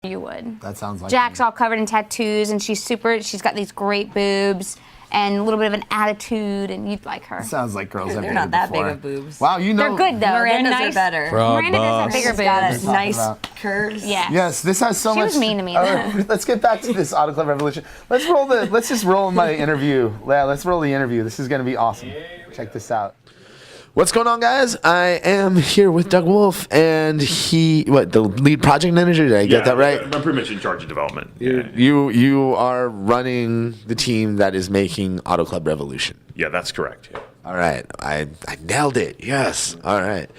You would. That sounds like Jack's all covered in tattoos, and she's got these great boobs and a little bit of an attitude, and you'd like her. Sounds like girls have They're not that before. big of boobs. Wow, you know. They're good, though. Miranda's They're nice. are better. Miranda does have bigger She's got boobs. nice curves. Yeah. Yes, this has so She much. was mean to me, All though. right, let's get back to this Auto Club Revolution. Let's just roll my interview. Yeah, let's roll the interview. This is going to be awesome. Check this out. What's going on, guys? I am here with Doug Wolff, and the lead project manager. Did I get that right? I'm pretty much in charge of development. You are running the team that is making Auto Club Revolution. Yeah, that's correct. Yeah. All right, I nailed it. Yes. All right.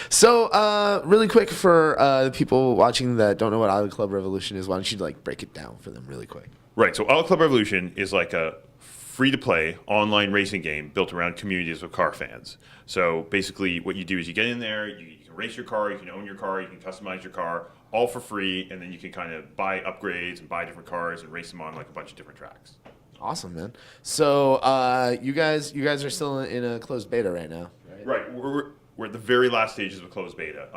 So, really quick for the people watching that don't know what Auto Club Revolution is, why don't you break it down for them really quick? Right. So Auto Club Revolution is like a free-to-play online racing game built around communities of car fans. So basically what you do is you get in there, you can race your car, you can own your car, you can customize your car, all for free, and then you can kind of buy upgrades and buy different cars and race them on like a bunch of different tracks. Awesome, man. So you guys are still in a closed beta right now, right? Right. We're at the very last stages of closed beta.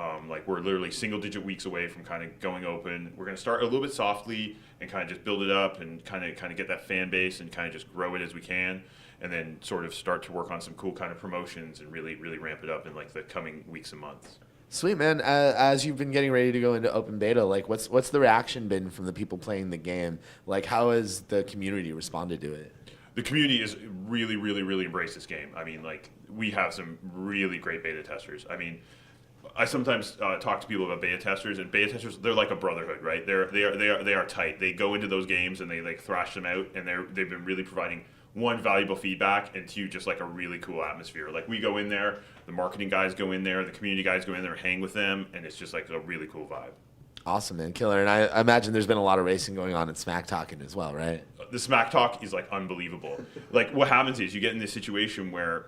We're literally single-digit weeks away from kind of going open. We're going to start a little bit softly and kind of just build it up and kind of get that fan base and kind of just grow it as we can, and then sort of start to work on some cool kind of promotions and really ramp it up in like the coming weeks and months. Sweet, man. As you've been getting ready to go into open beta, what's the reaction been from the people playing the game? How has the community responded to it? The community is really embraced this game. I mean, we have some really great beta testers. I mean, I sometimes talk to people about beta testers, and beta testers, they're like a brotherhood, right? They are tight. They go into those games and they thrash them out, and they've been really providing one, valuable feedback, and two, just like a really cool atmosphere. We go in there, the marketing guys go in there, the community guys go in there, hang with them, and it's just like a really cool vibe. Awesome, man. Killer. And I imagine there's been a lot of racing going on at Smack Talking as well, right? The Smack Talk is unbelievable. What happens is you get in this situation where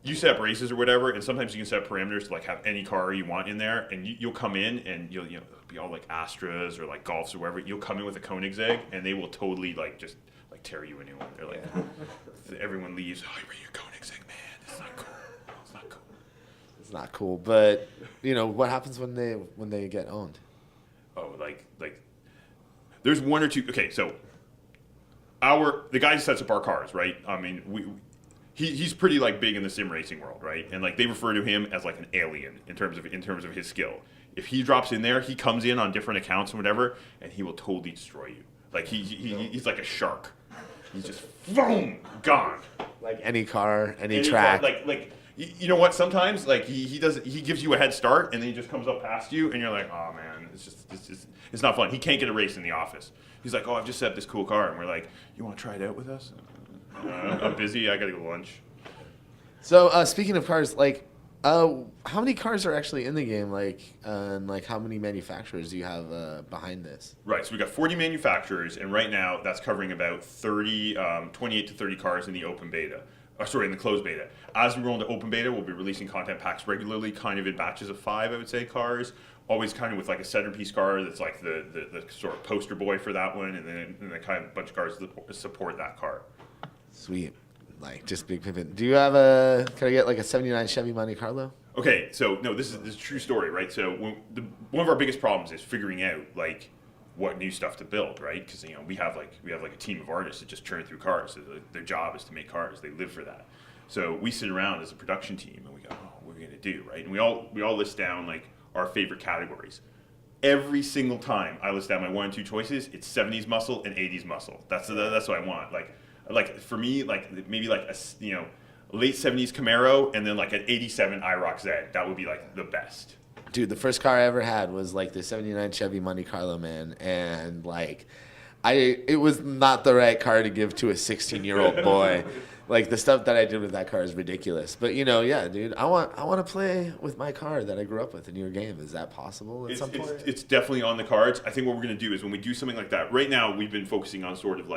you set up races or whatever, and sometimes you can set up parameters to have any car you want in there, and you'll come in and you'll be all Astras or Golfs or whatever. You'll come in with a Koenigsegg, and they will totally just tear you a new one. They're everyone leaves. Oh, you bring your Koenigsegg, man. It's not cool. It's not cool. It's not cool, but what happens when they get owned? Oh, there's one or two. Okay, so the guy who sets up our cars, right? I mean, he's pretty big in the sim racing world, right? And they refer to him as an alien in terms of his skill. If he drops in there, he comes in on different accounts and whatever, and he will totally destroy you. He's like a shark. He's just boom, gone. Any car, any track. You know what? Sometimes he gives you a head start, and then he just comes up past you, and you're like, oh man, it's not fun. He can't get a race in the office. He's like, oh, I've just set up this cool car, and we're like, you want to try it out with us? I'm busy. I gotta go to lunch. So speaking of cars, how many cars are actually in the game? And how many manufacturers do you have behind this? Right. So we got 40 manufacturers, and right now that's covering about 28 to 30 cars in the open beta. In the closed beta. As we roll into open beta, we'll be releasing content packs regularly, kind of in batches of 5, I would say, cars. Always kind of with a centerpiece car that's the sort of poster boy for that one, and then kind of a bunch of cars that support that car. Sweet. Just big pivot. Do you have can I get a 79 Chevy Monte Carlo? Okay, so no, this is a true story, right? So one of our biggest problems is figuring out what new stuff to build, right? Because we have a team of artists that just churn through cars. So their job is to make cars. They live for that. So we sit around as a production team and we go, oh, what are we gonna do, right? And we all list down our favorite categories. Every single time I list down my 1 and 2 choices, it's 70s muscle and 80s muscle. That's what I want. For me, maybe a late 70s Camaro and then an 87 IROC Z. That would be the best. Dude, the first car I ever had was the 79 Chevy Monte Carlo, man, and it was not the right car to give to a 16-year-old boy. The stuff that I did with that car is ridiculous. But yeah, dude, I want to play with my car that I grew up with in your game. Is that possible at some point? It's definitely on the cards. I think what we're gonna do is when we do something like that. Right now, we've been focusing on sort of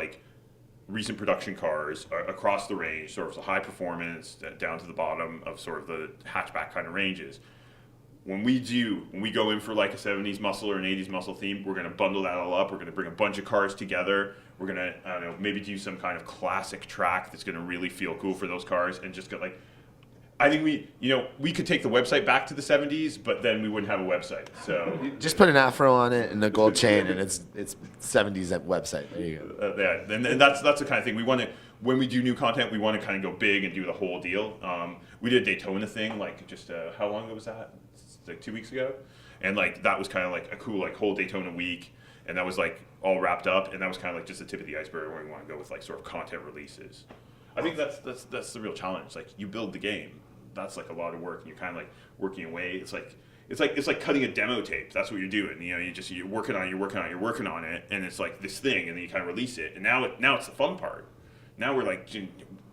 recent production cars across the range, sort of the high performance down to the bottom of sort of the hatchback kind of ranges. When we go in for a 70s muscle or an 80s muscle theme, we're going to bundle that all up. We're going to bring a bunch of cars together. We're going to, I don't know, maybe do some kind of classic track that's going to really feel cool for those cars and just get I think we could take the website back to the 70s, but then we wouldn't have a website. So Just put an afro on it and a gold chain, and it's 70s website. There you go. yeah, and that's the kind of thing we want to. When we do new content, we want to kind of go big and do the whole deal. We did a Daytona thing, like just how long ago was that? It's like 2 weeks ago, and like that was kind of like a cool like whole Daytona week, and that was like all wrapped up, and that was kind of like just the tip of the iceberg where we want to go with like sort of content releases. I think that's the real challenge. Like you build the game, that's like a lot of work, and you're kind of like working away. It's like cutting a demo tape. That's what you're doing. You know, you're working on it, and it's like this thing, and then you kind of release it. And now it's the fun part. Now we're like,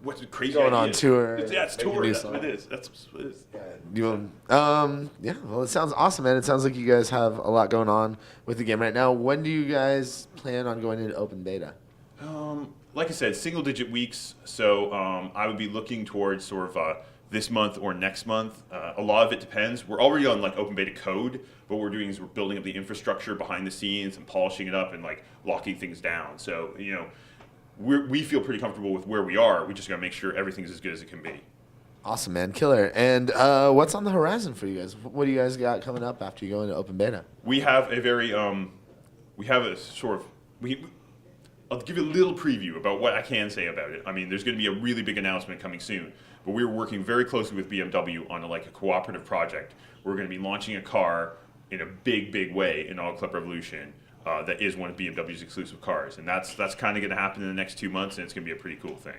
what's crazy Going on ideas. tour. It's tour. That's what it is. That's what it is. Yeah. Well, it sounds awesome, man. It sounds like you guys have a lot going on with the game right now. When do you guys plan on going into open beta? Like I said, single-digit weeks. So I would be looking towards sort of this month or next month. A lot of it depends. We're already on like open beta code, but what we're doing is we're building up the infrastructure behind the scenes and polishing it up and like locking things down. So we feel pretty comfortable with where we are. We just got to make sure everything's as good as it can be. Awesome, man. Killer. And what's on the horizon for you guys? What do you guys got coming up after you go into open beta? We have a very we have a sort of I'll give you a little preview about what I can say about it. I mean, there's going to be a really big announcement coming soon, but we're working very closely with BMW on a cooperative project. We're going to be launching a car in a big way in Auto Club Revolution that is one of BMW's exclusive cars, and that's kind of going to happen in the next 2 months, and it's going to be a pretty cool thing.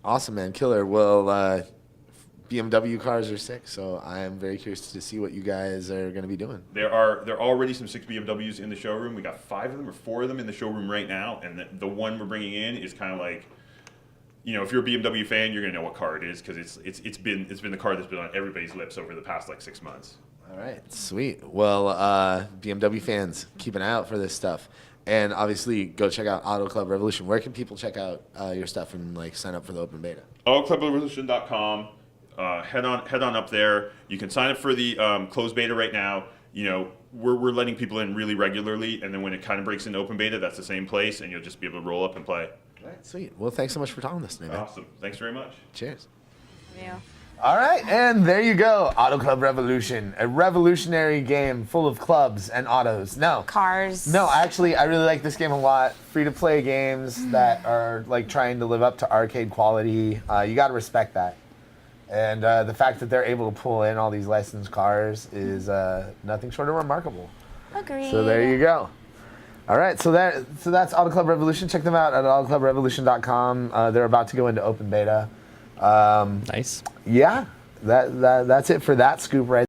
Awesome, man. Killer. Well, BMW cars are sick, so I am very curious to see what you guys are going to be doing. There are already some 6 BMWs in the showroom. We got 5 of them or 4 of them in the showroom right now, and the one we're bringing in is kind of like, if you're a BMW fan, you're going to know what car it is because it's been the car that's been on everybody's lips over the past 6 months. All right, sweet. Well, BMW fans, keep an eye out for this stuff. And obviously, go check out Auto Club Revolution. Where can people check out your stuff and sign up for the open beta? AutoClubRevolution.com. Head on up there. You can sign up for the closed beta right now. We're letting people in really regularly, and then when it kind of breaks into open beta, that's the same place, and you'll just be able to roll up and play. All right, sweet. Well, thanks so much for talking to us today, man. Awesome. Thanks very much. Cheers. Yeah. All right, and there you go. Auto Club Revolution, a revolutionary game full of clubs and autos. Cars. No, actually, I really like this game a lot. Free-to-play games that are trying to live up to arcade quality. You got to respect that. And the fact that they're able to pull in all these licensed cars is nothing short of remarkable. Agreed. So there you go. All right, so that's Auto Club Revolution. Check them out at autoclubrevolution.com. They're about to go into open beta. Nice. Yeah, that's it for that scoop right